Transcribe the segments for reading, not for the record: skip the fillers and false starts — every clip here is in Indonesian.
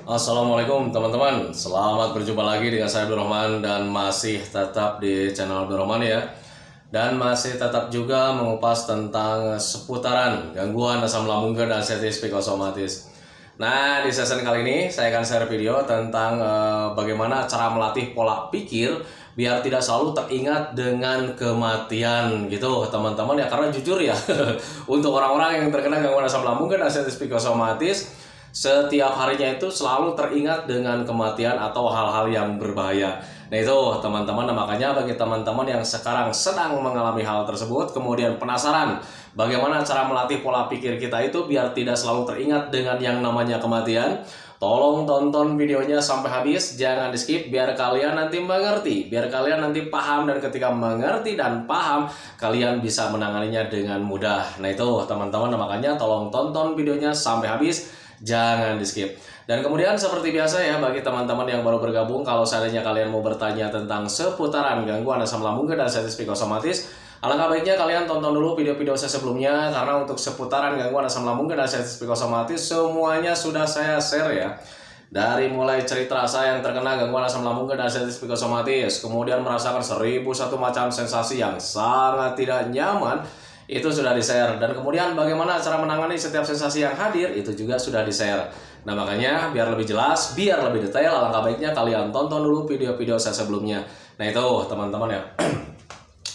Assalamualaikum teman-teman, selamat berjumpa lagi dengan saya Abdul Rahman dan masih tetap di channel Abdul Rahman ya. Dan masih tetap juga mengupas tentang seputaran gangguan asam lambung dan anestesi psikosomatis. Nah, di sesi kali ini saya akan share video tentang bagaimana cara melatih pola pikir biar tidak selalu teringat dengan kematian gitu teman-teman ya. Karena jujur ya, untuk orang-orang yang terkena gangguan asam lambung dan anestesi psikosomatis, setiap harinya itu selalu teringat dengan kematian atau hal-hal yang berbahaya. Nah itu teman-teman, makanya bagi teman-teman yang sekarang sedang mengalami hal tersebut, kemudian penasaran bagaimana cara melatih pola pikir kita itu biar tidak selalu teringat dengan yang namanya kematian, tolong tonton videonya sampai habis, jangan di skip biar kalian nanti mengerti, biar kalian nanti paham, dan ketika mengerti dan paham kalian bisa menanganinya dengan mudah. Nah itu teman-teman, makanya tolong tonton videonya sampai habis, jangan di skip. Dan kemudian seperti biasa ya, bagi teman-teman yang baru bergabung, kalau seandainya kalian mau bertanya tentang seputaran gangguan asam lambung dan anestesi psikosomatis, alangkah baiknya kalian tonton dulu video-video saya sebelumnya, karena untuk seputaran gangguan asam lambung dan anestesi psikosomatis semuanya sudah saya share ya. Dari mulai cerita saya yang terkena gangguan asam lambung dan anestesi psikosomatis, kemudian merasakan 1001 macam sensasi yang sangat tidak nyaman, itu sudah di-share. Dan kemudian bagaimana cara menangani setiap sensasi yang hadir, itu juga sudah di-share. Nah makanya biar lebih jelas, biar lebih detail, alangkah baiknya kalian tonton dulu video-video saya sebelumnya. Nah itu teman-teman ya.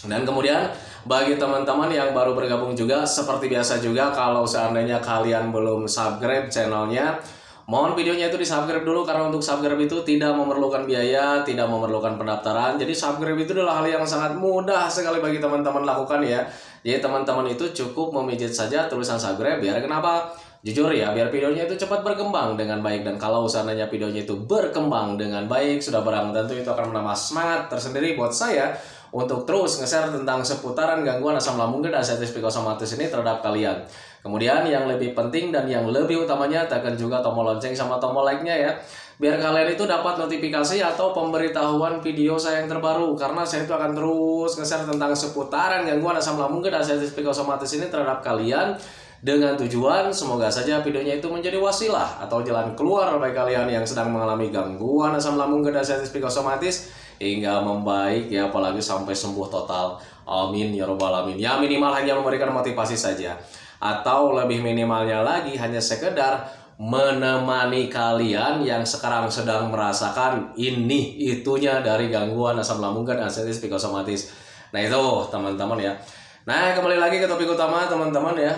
Dan kemudian bagi teman-teman yang baru bergabung juga, seperti biasa juga, kalau seandainya kalian belum subscribe channelnya, mohon videonya itu di subscribe dulu, karena untuk subscribe itu tidak memerlukan biaya, tidak memerlukan pendaftaran. Jadi subscribe itu adalah hal yang sangat mudah sekali bagi teman-teman lakukan ya. Jadi teman-teman itu cukup memijit saja tulisan subscribe. Biar kenapa? Jujur ya, biar videonya itu cepat berkembang dengan baik. Dan kalau seandainya videonya itu berkembang dengan baik, sudah barang tentu itu akan menambah semangat tersendiri buat saya untuk terus nge-share tentang seputaran gangguan asam lambung dan anestesi psikosomatis ini terhadap kalian. Kemudian yang lebih penting dan yang lebih utamanya, tekan juga tombol lonceng sama tombol like-nya ya, biar kalian itu dapat notifikasi atau pemberitahuan video saya yang terbaru. Karena saya itu akan terus nge-share tentang seputaran gangguan asam lambung dan anestesi psikosomatis ini terhadap kalian, dengan tujuan semoga saja videonya itu menjadi wasilah atau jalan keluar bagi kalian yang sedang mengalami gangguan asam lambung dan anestesi psikosomatis hingga membaik ya, apalagi sampai sembuh total. Amin ya robbal alamin. Ya minimal hanya memberikan motivasi saja, atau lebih minimalnya lagi hanya sekedar menemani kalian yang sekarang sedang merasakan ini itunya dari gangguan asam lambung dan anestesi psikosomatis. Nah itu teman-teman ya. Nah kembali lagi ke topik utama teman-teman ya.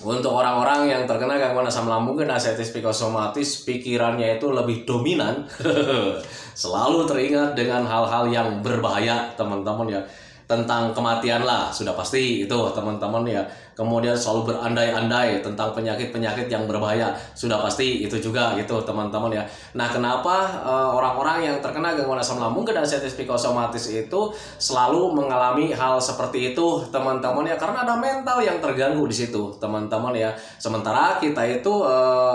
Untuk orang-orang yang terkena gangguan asam lambung dan anestesi psikosomatis, pikirannya itu lebih dominan selalu teringat dengan hal-hal yang berbahaya teman-teman ya. Tentang kematian lah, sudah pasti itu teman-teman ya. Kemudian selalu berandai-andai tentang penyakit-penyakit yang berbahaya, sudah pasti itu juga gitu teman-teman ya. Nah kenapa orang-orang yang terkena gangguan asam lambung dan anestesi psikosomatis itu selalu mengalami hal seperti itu teman-teman ya? Karena ada mental yang terganggu di situ teman-teman ya. Sementara kita itu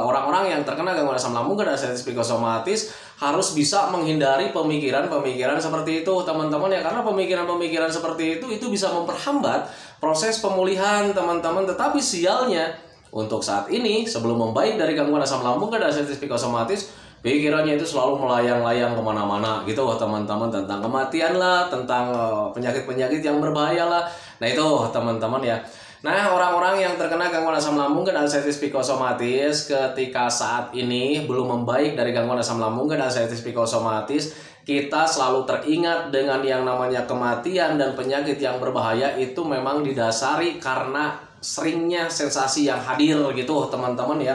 orang-orang yang terkena gangguan asam lambung dan anestesi psikosomatis harus bisa menghindari pemikiran-pemikiran seperti itu teman-teman ya. Karena pemikiran-pemikiran seperti itu bisa memperhambat proses pemulihan teman-teman. Tetapi sialnya untuk saat ini, sebelum membaik dari gangguan asam lambung dan anestesi psikosomatis, pikirannya itu selalu melayang-layang kemana-mana gitu teman-teman, tentang kematian lah, tentang penyakit-penyakit yang berbahaya lah. Nah itu teman-teman ya. Nah orang-orang yang terkena gangguan asam lambung dan anestesi psikosomatis, ketika saat ini belum membaik dari gangguan asam lambung dan anestesi psikosomatis, kita selalu teringat dengan yang namanya kematian dan penyakit yang berbahaya. Itu memang didasari karena seringnya sensasi yang hadir gitu teman-teman ya.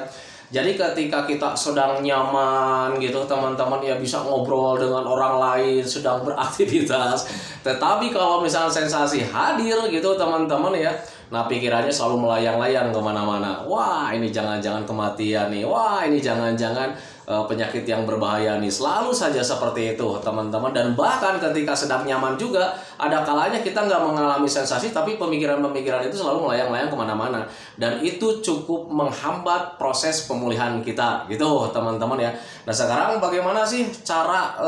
Jadi ketika kita sedang nyaman gitu teman-teman ya, bisa ngobrol dengan orang lain, sedang beraktivitas. Tetapi kalau misalnya sensasi hadir gitu teman-teman ya, nah pikirannya selalu melayang-layang kemana-mana. Wah ini jangan-jangan kematian nih, wah ini jangan-jangan penyakit yang berbahaya nih. Selalu saja seperti itu teman-teman. Dan bahkan ketika sedang nyaman juga, ada kalanya kita nggak mengalami sensasi, tapi pemikiran-pemikiran itu selalu melayang-layang kemana-mana. Dan itu cukup menghambat proses pemulihan kita gitu teman-teman ya. Nah sekarang bagaimana sih cara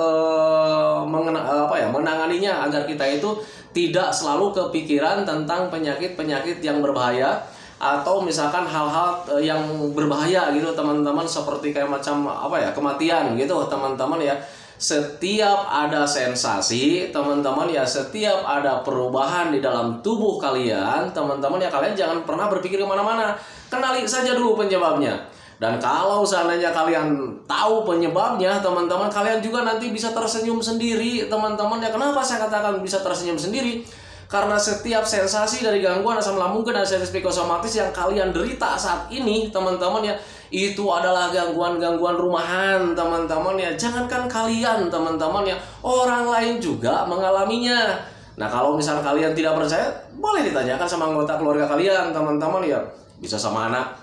menanganinya agar kita itu tidak selalu kepikiran tentang penyakit-penyakit yang berbahaya, atau misalkan hal-hal yang berbahaya gitu teman-teman, seperti kayak macam apa ya, kematian gitu teman-teman ya. Setiap ada sensasi teman-teman ya, setiap ada perubahan di dalam tubuh kalian teman-teman ya, kalian jangan pernah berpikir kemana-mana, kenali saja dulu penyebabnya. Dan kalau seandainya kalian tahu penyebabnya teman-teman, kalian juga nanti bisa tersenyum sendiri teman-teman ya. Kenapa saya katakan bisa tersenyum sendiri? Karena setiap sensasi dari gangguan asam lambung dan sensitif psikosomatis yang kalian derita saat ini teman-teman ya, itu adalah gangguan-gangguan rumahan teman-teman ya. Jangankan kalian teman-teman ya, orang lain juga mengalaminya. Nah kalau misalnya kalian tidak percaya, boleh ditanyakan sama anggota keluarga kalian teman-teman ya. Bisa sama anak,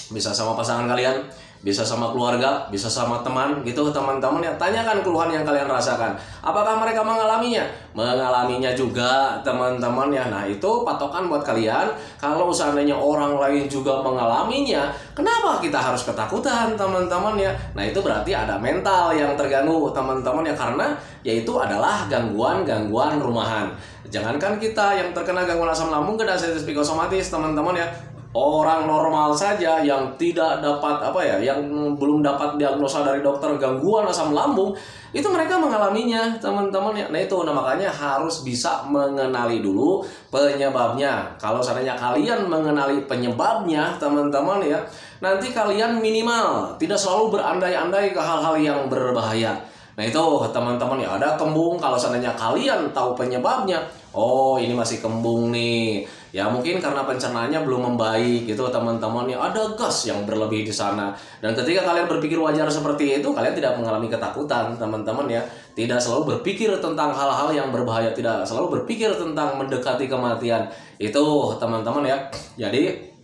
bisa sama pasangan kalian, bisa sama keluarga, bisa sama teman gitu teman-teman ya. Tanyakan keluhan yang kalian rasakan, apakah mereka mengalaminya? Mengalaminya juga teman-teman ya. Nah itu patokan buat kalian. Kalau seandainya orang lain juga mengalaminya, kenapa kita harus ketakutan teman-teman ya? Nah itu berarti ada mental yang terganggu teman-teman ya, karena yaitu adalah gangguan-gangguan rumahan. Jangankan kita yang terkena gangguan asam lambung dan sensitif psikosomatis teman-teman ya, orang normal saja yang tidak dapat yang belum dapat diagnosa dari dokter gangguan asam lambung, itu mereka mengalaminya teman-teman ya. Nah itu makanya harus bisa mengenali dulu penyebabnya. Kalau seandainya kalian mengenali penyebabnya teman-teman ya, nanti kalian minimal tidak selalu berandai-andai ke hal-hal yang berbahaya. Nah itu teman-teman ya, ada kembung, kalau seandainya kalian tahu penyebabnya, oh ini masih kembung nih ya, mungkin karena pencernaannya belum membaik gitu teman-teman ya, ada gas yang berlebih di sana. Dan ketika kalian berpikir wajar seperti itu, kalian tidak mengalami ketakutan teman-teman ya, tidak selalu berpikir tentang hal-hal yang berbahaya, tidak selalu berpikir tentang mendekati kematian itu teman-teman ya. Jadi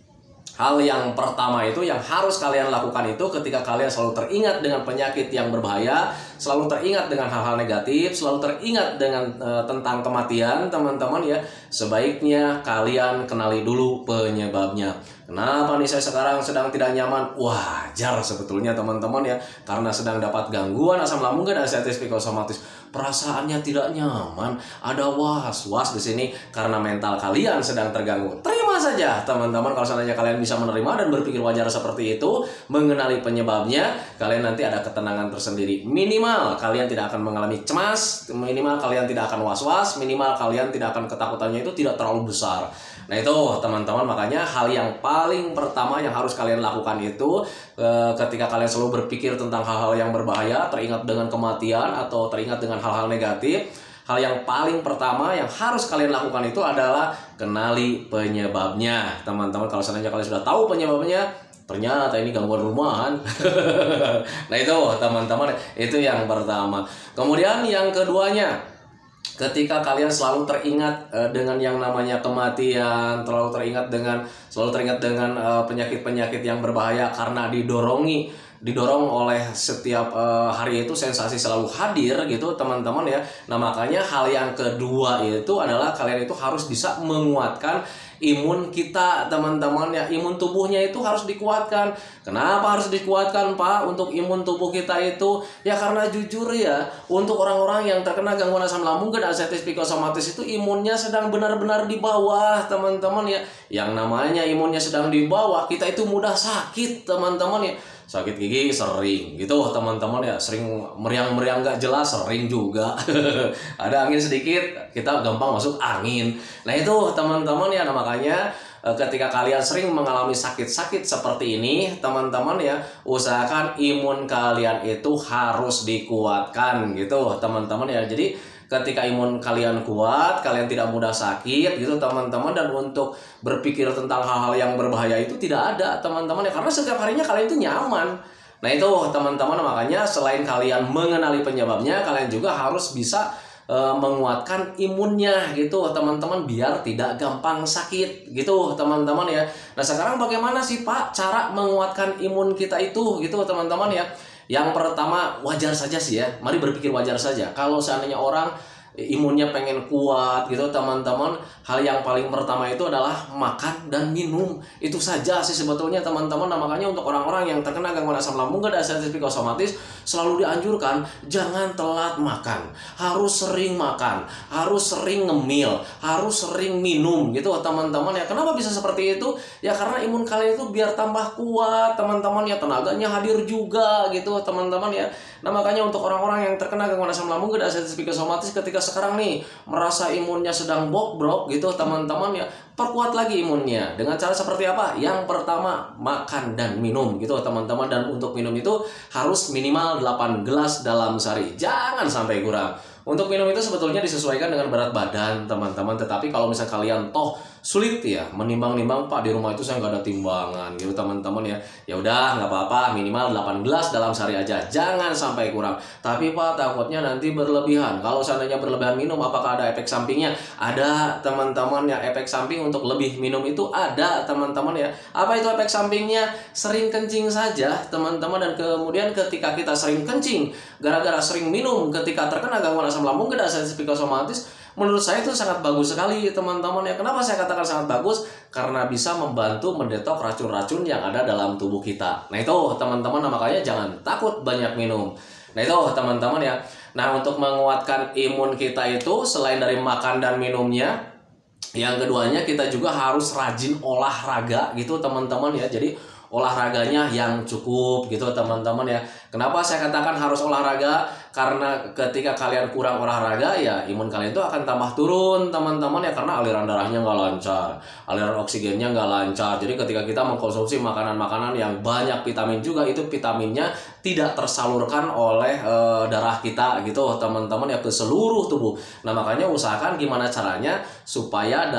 hal yang pertama itu yang harus kalian lakukan itu, ketika kalian selalu teringat dengan penyakit yang berbahaya, selalu teringat dengan hal-hal negatif, selalu teringat dengan tentang kematian teman-teman ya, sebaiknya kalian kenali dulu penyebabnya. Kenapa nih saya sekarang sedang tidak nyaman? Wajar sebetulnya teman-teman ya, karena sedang dapat gangguan asam lambung dan sensitif psikosomatis. Perasaannya tidak nyaman, ada was-was di sini karena mental kalian sedang terganggu. Terima saja teman-teman, kalau seandainya kalian bisa menerima dan berpikir wajar seperti itu, mengenali penyebabnya, kalian nanti ada ketenangan tersendiri. Minimal kalian tidak akan mengalami cemas, minimal kalian tidak akan was-was, minimal kalian tidak akan ketakutannya itu tidak terlalu besar. Nah itu teman-teman, makanya hal yang paling pertama yang harus kalian lakukan itu, ketika kalian selalu berpikir tentang hal-hal yang berbahaya, teringat dengan kematian atau teringat dengan hal-hal negatif, hal yang paling pertama yang harus kalian lakukan itu adalah kenali penyebabnya teman-teman. Kalau seandainya kalian sudah tahu penyebabnya, ternyata ini gangguan rumahan. Nah itu teman-teman, itu yang pertama. Kemudian yang keduanya, ketika kalian selalu teringat dengan yang namanya kematian, selalu teringat dengan penyakit-penyakit yang berbahaya karena didorong oleh setiap hari itu sensasi selalu hadir gitu teman-teman ya. Nah makanya hal yang kedua itu adalah kalian itu harus bisa menguatkan imun kita teman-teman ya. Imun tubuhnya itu harus dikuatkan. Kenapa harus dikuatkan Pak untuk imun tubuh kita itu? Ya karena jujur ya, untuk orang-orang yang terkena gangguan asam lambung dan sensitif psikosomatis itu imunnya sedang benar-benar di bawah teman-teman ya. Yang namanya imunnya sedang di bawah, kita itu mudah sakit teman-teman ya. Sakit gigi sering gitu teman-teman ya, sering meriang-meriang gak jelas sering juga. Ada angin sedikit kita gampang masuk angin. Nah itu teman-teman ya, nah makanya ketika kalian sering mengalami sakit-sakit seperti ini teman-teman ya, usahakan imun kalian itu harus dikuatkan gitu teman-teman ya. Jadi ketika imun kalian kuat, kalian tidak mudah sakit gitu teman-teman. Dan untuk berpikir tentang hal-hal yang berbahaya itu tidak ada teman-teman ya, karena setiap harinya kalian itu nyaman. Nah itu teman-teman, makanya selain kalian mengenali penyebabnya, kalian juga harus bisa menguatkan imunnya gitu teman-teman, biar tidak gampang sakit gitu teman-teman ya. Nah sekarang bagaimana sih Pak cara menguatkan imun kita itu gitu teman-teman ya? Yang pertama, wajar saja sih ya, mari berpikir wajar saja. Kalau seandainya orang imunnya pengen kuat gitu teman-teman, hal yang paling pertama itu adalah makan dan minum. Itu saja sih sebetulnya teman-teman. Nah, makanya untuk orang-orang yang terkena gangguan asam lambung dan sensitif psikosomatis selalu dianjurkan jangan telat makan, harus sering makan, harus sering ngemil, harus sering minum gitu teman-teman ya. Kenapa bisa seperti itu? Ya karena imun kalian itu biar tambah kuat teman-teman ya, tenaganya hadir juga gitu teman-teman ya. Nah, makanya untuk orang-orang yang terkena gangguan asam lambung dan sensitif psikosomatis ketika sekarang nih merasa imunnya sedang bobrok gitu teman-teman ya, perkuat lagi imunnya dengan cara seperti apa? Yang pertama, makan dan minum gitu teman-teman. Dan untuk minum itu harus minimal 8 gelas dalam sehari, jangan sampai kurang. Untuk minum itu sebetulnya disesuaikan dengan berat badan teman-teman. Tetapi kalau misalnya kalian toh sulit ya menimbang-nimbang, Pak di rumah itu saya nggak ada timbangan gitu teman-teman ya, ya udah nggak apa-apa, minimal 8 gelas dalam sehari aja, jangan sampai kurang. Tapi Pak takutnya nanti berlebihan. Kalau seandainya berlebihan minum, apakah ada efek sampingnya? Ada teman-teman ya, efek samping untuk lebih minum itu ada teman-teman ya. Apa itu efek sampingnya? Sering kencing saja teman-teman. Dan kemudian ketika kita sering kencing gara-gara sering minum ketika terkena gangguan asam lambung dan sensitif psikosomatis, menurut saya itu sangat bagus sekali teman-teman ya. Kenapa saya katakan sangat bagus? Karena bisa membantu mendetok racun-racun yang ada dalam tubuh kita. Nah itu teman-teman, makanya jangan takut banyak minum. Nah itu teman-teman ya. Nah, untuk menguatkan imun kita itu selain dari makan dan minumnya, yang keduanya kita juga harus rajin olahraga gitu teman-teman ya. Jadi olahraganya yang cukup gitu teman-teman ya. Kenapa saya katakan harus olahraga? Karena ketika kalian kurang olahraga ya imun kalian itu akan tambah turun teman-teman ya, karena aliran darahnya nggak lancar, aliran oksigennya nggak lancar. Jadi ketika kita mengkonsumsi makanan-makanan yang banyak vitamin juga, itu vitaminnya tidak tersalurkan oleh darah kita gitu teman-teman ya ke seluruh tubuh. Nah, makanya usahakan gimana caranya supaya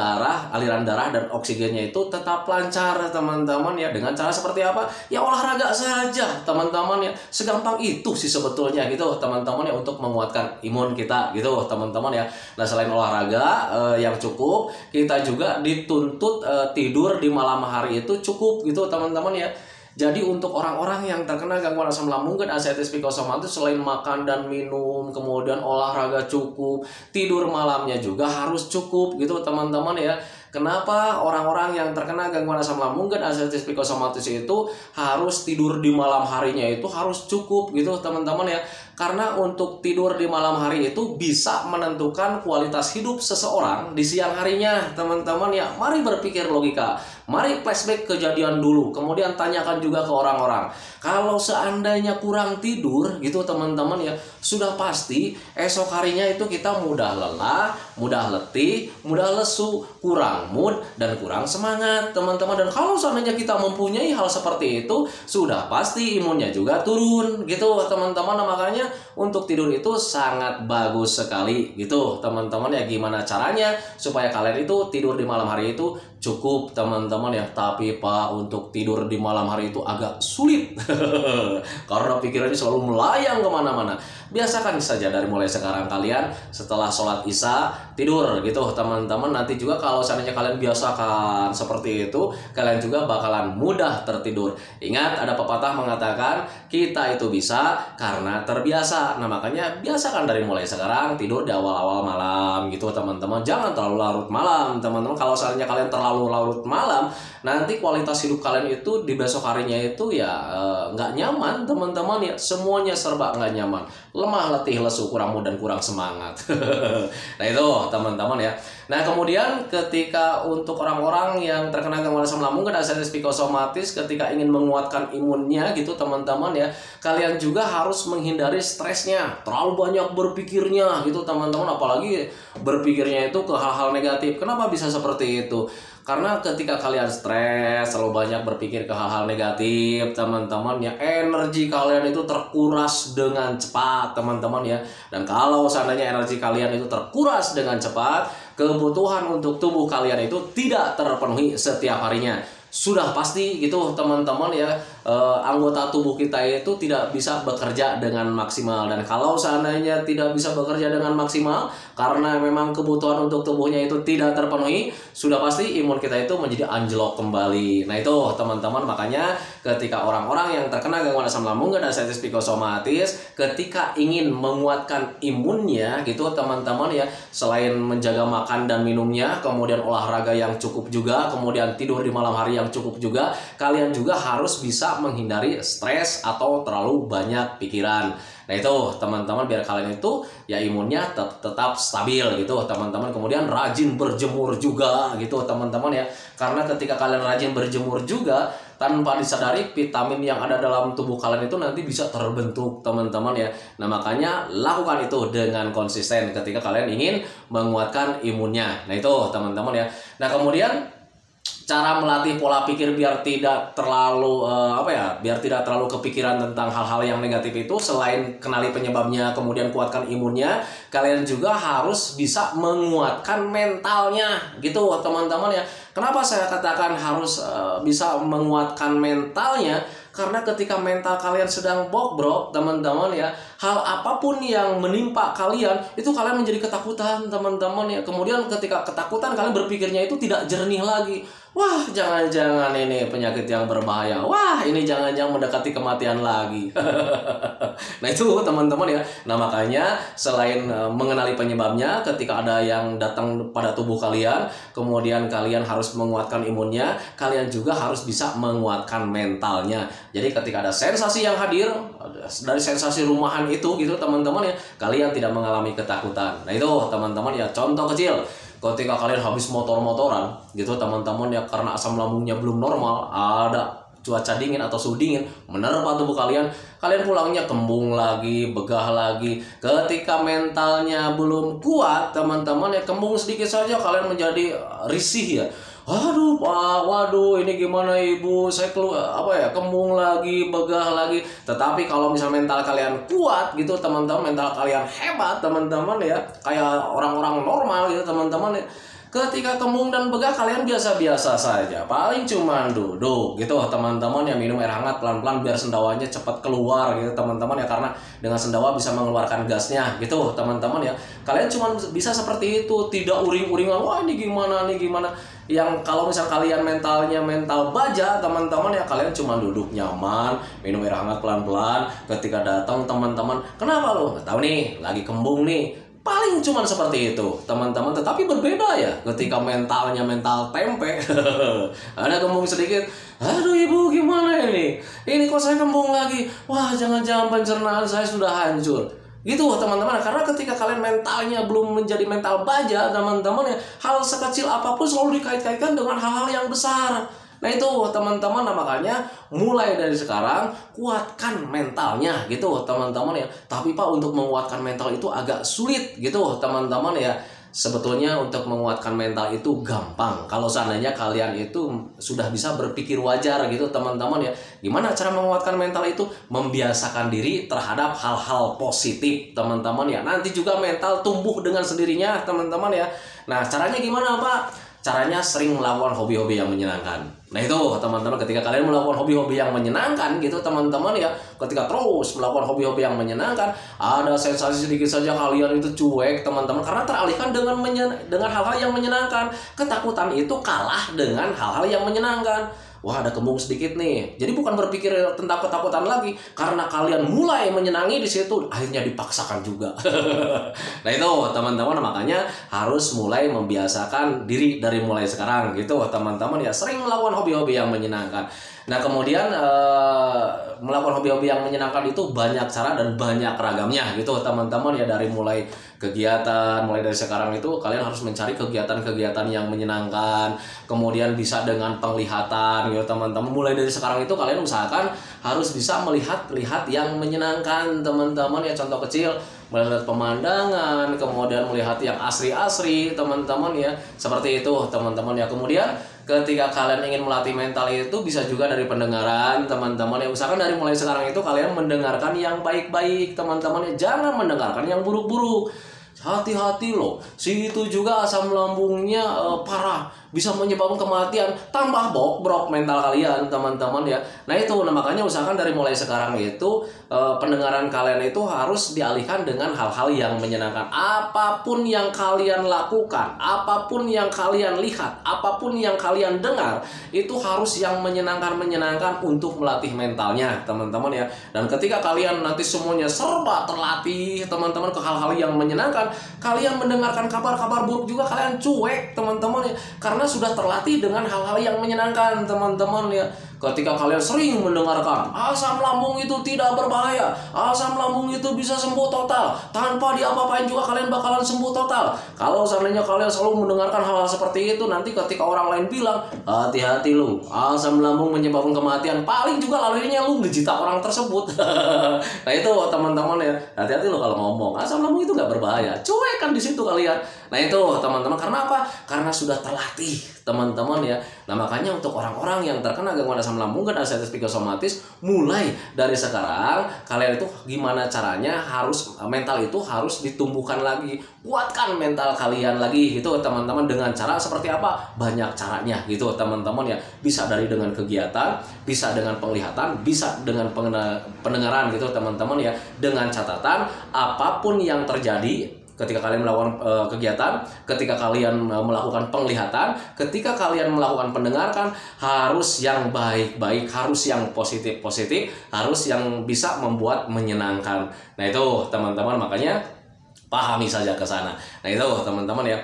aliran darah dan oksigennya itu tetap lancar teman-teman ya. Dengan cara seperti apa? Ya olahraga saja teman-teman ya. Segampang itu sih sebetulnya gitu teman-teman ya, untuk menguatkan imun kita gitu teman-teman ya. Nah, selain olahraga yang cukup, kita juga dituntut tidur di malam hari itu cukup gitu teman-teman ya. Jadi untuk orang-orang yang terkena gangguan asam lambung dan sensitif psikosomatis, selain makan dan minum, kemudian olahraga cukup, tidur malamnya juga harus cukup gitu teman-teman ya. Kenapa orang-orang yang terkena gangguan asam lambung dan sensitif psikosomatis itu harus tidur di malam harinya itu harus cukup gitu teman-teman ya. Karena untuk tidur di malam hari itu bisa menentukan kualitas hidup seseorang di siang harinya teman-teman ya. Mari berpikir logika, mari flashback kejadian dulu, kemudian tanyakan juga ke orang-orang. Kalau seandainya kurang tidur gitu teman-teman ya, sudah pasti esok harinya itu kita mudah lelah, mudah letih, mudah lesu, kurang mood dan kurang semangat teman-teman. Dan kalau seandainya kita mempunyai hal seperti itu, sudah pasti imunnya juga turun gitu teman-teman. Nah, makanya untuk tidur itu sangat bagus sekali gitu teman-teman ya. Gimana caranya supaya kalian itu tidur di malam hari itu cukup teman-teman ya. Tapi Pak, untuk tidur di malam hari itu agak sulit karena pikirannya selalu melayang kemana-mana. Biasakan saja dari mulai sekarang kalian setelah sholat isya tidur gitu teman-teman. Nanti juga kalau seandainya kalian biasakan seperti itu, kalian juga bakalan mudah tertidur. Ingat, ada pepatah mengatakan kita itu bisa karena terbiasa. Nah, makanya biasakan dari mulai sekarang tidur di awal-awal malam gitu teman-teman. Jangan terlalu larut malam teman-teman. Kalau seandainya kalian terlalu larut malam, nanti kualitas hidup kalian itu di besok harinya itu ya nggak nyaman teman-teman ya. Semuanya serba nggak nyaman, lemah, letih, lesu, kurang mood dan kurang semangat. Nah itu teman-teman ya. Nah, kemudian ketika untuk orang-orang yang terkena gangguan asam lambung dan sensitif psikosomatis, ketika ingin menguatkan imunnya gitu teman-teman ya, kalian juga harus menghindari stresnya, terlalu banyak berpikirnya gitu teman-teman. Apalagi berpikirnya itu ke hal-hal negatif. Kenapa bisa seperti itu? Karena ketika kalian stres, terlalu banyak berpikir ke hal-hal negatif teman-teman ya, energi kalian itu terkuras dengan cepat teman-teman ya. Dan kalau seandainya energi kalian itu terkuras dengan cepat, kebutuhan untuk tubuh kalian itu tidak terpenuhi setiap harinya. Sudah pasti gitu teman-teman ya, anggota tubuh kita itu tidak bisa bekerja dengan maksimal. Dan kalau seandainya tidak bisa bekerja dengan maksimal karena memang kebutuhan untuk tubuhnya itu tidak terpenuhi, sudah pasti imun kita itu menjadi anjlok kembali. Nah itu teman-teman, makanya ketika orang-orang yang terkena gangguan asam lambung dan artritis psikosomatis, ketika ingin menguatkan imunnya gitu teman-teman ya, selain menjaga makan dan minumnya, kemudian olahraga yang cukup juga, kemudian tidur di malam hari yang cukup juga, kalian juga harus bisa menghindari stres atau terlalu banyak pikiran. Nah itu teman-teman, biar kalian itu ya imunnya tetap stabil gitu teman-teman. Kemudian rajin berjemur juga gitu teman-teman ya, karena ketika kalian rajin berjemur juga, tanpa disadari vitamin yang ada dalam tubuh kalian itu nanti bisa terbentuk teman-teman ya. Nah makanya lakukan itu dengan konsisten ketika kalian ingin menguatkan imunnya. Nah itu teman-teman ya. Nah kemudian cara melatih pola pikir biar tidak terlalu biar tidak terlalu kepikiran tentang hal-hal yang negatif itu, selain kenali penyebabnya kemudian kuatkan imunnya, kalian juga harus bisa menguatkan mentalnya gitu teman-teman ya. Kenapa saya katakan harus bisa menguatkan mentalnya? Karena ketika mental kalian sedang bobrok teman-teman ya, hal apapun yang menimpa kalian itu kalian menjadi ketakutan teman-teman ya. Kemudian ketika ketakutan, kalian berpikirnya itu tidak jernih lagi. Wah, jangan-jangan ini penyakit yang berbahaya. Wah, ini jangan-jangan mendekati kematian lagi. Nah itu teman-teman ya. Nah makanya selain mengenali penyebabnya, ketika ada yang datang pada tubuh kalian, kemudian kalian harus menguatkan imunnya, kalian juga harus bisa menguatkan mentalnya. Jadi ketika ada sensasi yang hadir dari sensasi rumahan itu gitu teman-teman ya, kalian tidak mengalami ketakutan. Nah itu teman-teman ya, contoh kecil. Ketika kalian habis motor-motoran gitu teman-teman ya, karena asam lambungnya belum normal, ada cuaca dingin atau suhu dingin menerpa tubuh kalian, kalian pulangnya kembung lagi, begah lagi. Ketika mentalnya belum kuat teman-teman ya, kembung sedikit saja kalian menjadi risih ya. Aduh Pak, waduh ini gimana Ibu, saya kembung lagi, begah lagi. Tetapi kalau misal mental kalian kuat gitu teman-teman, mental kalian hebat teman-teman ya, kayak orang-orang normal gitu teman-teman ya, ketika kembung dan begah kalian biasa-biasa saja, paling cuma duduk gitu teman-teman ya, minum air hangat pelan-pelan biar sendawanya cepat keluar gitu teman-teman ya, karena dengan sendawa bisa mengeluarkan gasnya gitu teman-teman ya. Kalian cuma bisa seperti itu, tidak uring-uringan, wah ini gimana. Yang kalau misal kalian mentalnya mental baja teman-teman ya, kalian cuma duduk nyaman, minum air hangat pelan-pelan. Ketika datang teman-teman, kenapa lo? Nggak tahu nih, lagi kembung nih. Paling cuma seperti itu teman-teman. Tetapi berbeda ya ketika mentalnya mental tempe. Ada kembung sedikit, aduh Ibu gimana ini kok saya kembung lagi, wah jangan-jangan pencernaan saya sudah hancur gitu teman-teman. Karena ketika kalian mentalnya belum menjadi mental baja teman-teman ya, hal sekecil apapun selalu dikait-kaitkan dengan hal-hal yang besar. Nah itu teman-teman, nah makanya mulai dari sekarang kuatkan mentalnya gitu teman-teman ya. Tapi Pak, untuk menguatkan mental itu agak sulit gitu teman-teman ya. Sebetulnya untuk menguatkan mental itu gampang kalau seandainya kalian itu sudah bisa berpikir wajar gitu teman-teman ya. Gimana cara menguatkan mental itu? Membiasakan diri terhadap hal-hal positif teman-teman ya. Nanti juga mental tumbuh dengan sendirinya teman-teman ya. Nah caranya gimana Pak? Caranya sering melakukan hobi-hobi yang menyenangkan. Nah itu teman-teman, ketika kalian melakukan hobi-hobi yang menyenangkan gitu teman-teman ya, ketika terus melakukan hobi-hobi yang menyenangkan, ada sensasi sedikit saja kalian itu cuek teman-teman, karena teralihkan dengan hal-hal yang menyenangkan. Ketakutan itu kalah dengan hal-hal yang menyenangkan. Wah ada kembung sedikit nih, jadi bukan berpikir tentang ketakutan lagi, karena kalian mulai menyenangi di situ, akhirnya dipaksakan juga. Nah itu teman-teman, makanya harus mulai membiasakan diri dari mulai sekarang gitu teman-teman ya, sering melakukan hobi-hobi yang menyenangkan. Nah kemudian melakukan hobi-hobi yang menyenangkan itu banyak cara dan banyak ragamnya gitu teman-teman ya. Dari mulai kegiatan, mulai dari sekarang itu kalian harus mencari kegiatan-kegiatan yang menyenangkan. Kemudian bisa dengan penglihatan gitu teman-teman. Mulai dari sekarang itu kalian usahakan harus bisa melihat yang menyenangkan teman-teman ya. Contoh kecil, melihat pemandangan, kemudian melihat yang asri-asri teman-teman ya, seperti itu teman-teman ya. Kemudian ketika kalian ingin melatih mental itu bisa juga dari pendengaran teman-teman ya. Usahakan dari mulai sekarang itu kalian mendengarkan yang baik-baik teman-teman ya, jangan mendengarkan yang buruk-buruk. Hati-hati loh, si itu juga asam lambungnya parah, bisa menyebabkan kematian, tambah bobrok mental kalian teman-teman ya. Nah itu, nah makanya usahakan dari mulai sekarang itu pendengaran kalian itu harus dialihkan dengan hal-hal yang menyenangkan. Apapun yang kalian lakukan, apapun yang kalian lihat, apapun yang kalian dengar, itu harus yang menyenangkan untuk melatih mentalnya teman-teman ya. Dan ketika kalian nanti semuanya serba terlatih teman-teman ke hal-hal yang menyenangkan, kalian mendengarkan kabar-kabar buruk juga kalian cuek teman-teman ya, karena sudah terlatih dengan hal-hal yang menyenangkan teman-teman ya. Ketika kalian sering mendengarkan asam lambung itu tidak berbahaya, asam lambung itu bisa sembuh total, tanpa diapa-apain juga kalian bakalan sembuh total. Kalau seandainya kalian selalu mendengarkan hal-hal seperti itu, nanti ketika orang lain bilang, hati-hati lu, asam lambung menyebabkan kematian, paling juga larinya lu ngejitak orang tersebut. Nah itu teman-teman ya, hati-hati lu kalau ngomong asam lambung itu nggak berbahaya, cuek kan di situ kalian. Nah itu teman-teman, karena apa? Karena sudah terlatih teman-teman ya. Nah makanya untuk orang-orang yang terkena gangguan asam lambung dan asam psikosomatis, mulai dari sekarang kalian itu gimana caranya harus mental itu harus ditumbuhkan lagi, kuatkan mental kalian lagi gitu teman-teman. Dengan cara seperti apa? Banyak caranya gitu teman-teman ya. Bisa dari dengan kegiatan, bisa dengan penglihatan, bisa dengan pendengaran gitu teman-teman ya. Dengan catatan apapun yang terjadi ketika kalian melakukan kegiatan, ketika kalian melakukan penglihatan, ketika kalian melakukan pendengarkan, harus yang baik-baik, harus yang positif-positif, harus yang bisa membuat menyenangkan. Nah itu teman-teman, makanya pahami saja ke sana. Nah itu teman-teman ya.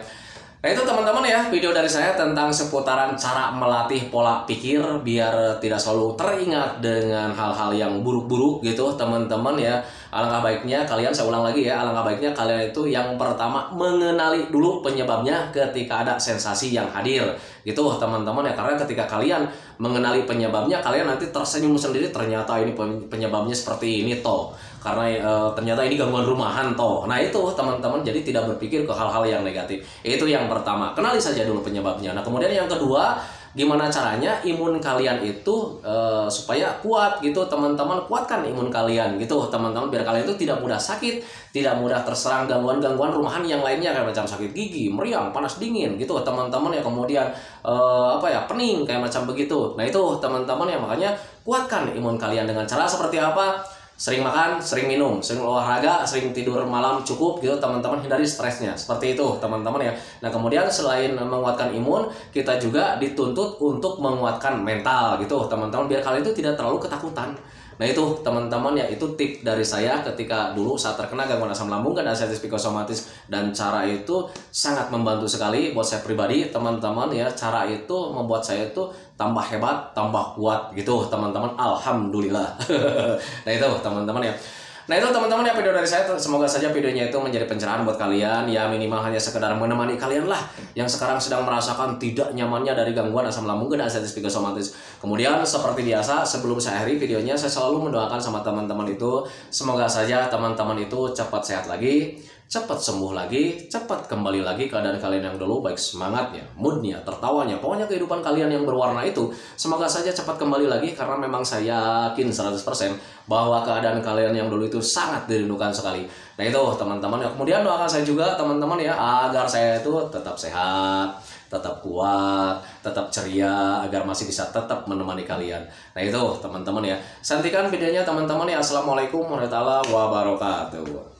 Nah itu teman-teman ya, video dari saya tentang seputaran cara melatih pola pikir biar tidak selalu teringat dengan hal-hal yang buruk-buruk gitu teman-teman ya. Alangkah baiknya kalian, saya ulang lagi ya, alangkah baiknya kalian itu yang pertama mengenali dulu penyebabnya ketika ada sensasi yang hadir gitu teman-teman ya. Karena ketika kalian mengenali penyebabnya, kalian nanti tersenyum sendiri, ternyata ini penyebabnya seperti ini toh, karena ternyata ini gangguan rumahan toh. Nah itu teman-teman, jadi tidak berpikir ke hal-hal yang negatif. Itu yang pertama, kenali saja dulu penyebabnya. Nah kemudian yang kedua, gimana caranya imun kalian itu supaya kuat gitu teman-teman. Kuatkan imun kalian gitu teman-teman, biar kalian itu tidak mudah sakit, tidak mudah terserang gangguan-gangguan rumahan yang lainnya, kayak macam sakit gigi, meriang, panas dingin gitu teman-teman ya. Kemudian pening kayak macam begitu. Nah itu teman-teman ya, makanya kuatkan imun kalian dengan cara seperti apa? Sering makan, sering minum, sering olahraga, sering tidur malam cukup gitu teman-teman. Hindari stresnya, seperti itu teman-teman ya. Nah kemudian selain menguatkan imun, kita juga dituntut untuk menguatkan mental gitu teman-teman, biar kalian itu tidak terlalu ketakutan. Nah itu teman-teman ya, itu tip dari saya ketika dulu saat terkena gangguan asam lambung dan asam psikosomatis, dan cara itu sangat membantu sekali buat saya pribadi teman-teman ya. Cara itu membuat saya itu tambah hebat, tambah kuat gitu teman-teman, alhamdulillah. Nah itu teman-teman ya. Nah itu teman-teman ya, video dari saya, semoga saja videonya itu menjadi pencerahan buat kalian ya, minimal hanya sekedar menemani kalian lah yang sekarang sedang merasakan tidak nyamannya dari gangguan asam lambung dan asam psikosomatis. Kemudian seperti biasa, sebelum saya akhiri videonya, saya selalu mendoakan sama teman-teman itu, semoga saja teman-teman itu cepat sehat lagi, cepat sembuh lagi, cepat kembali lagi keadaan kalian yang dulu, baik semangatnya, moodnya, tertawanya, pokoknya kehidupan kalian yang berwarna itu semoga saja cepat kembali lagi, karena memang saya yakin 100% bahwa keadaan kalian yang dulu itu sangat dirindukan sekali. Nah itu teman-teman ya. Kemudian doakan saya juga teman-teman ya, agar saya itu tetap sehat, tetap kuat, tetap ceria, agar masih bisa tetap menemani kalian. Nah itu teman-teman ya. Santikan videonya teman-teman ya. Assalamualaikum warahmatullahi wabarakatuh.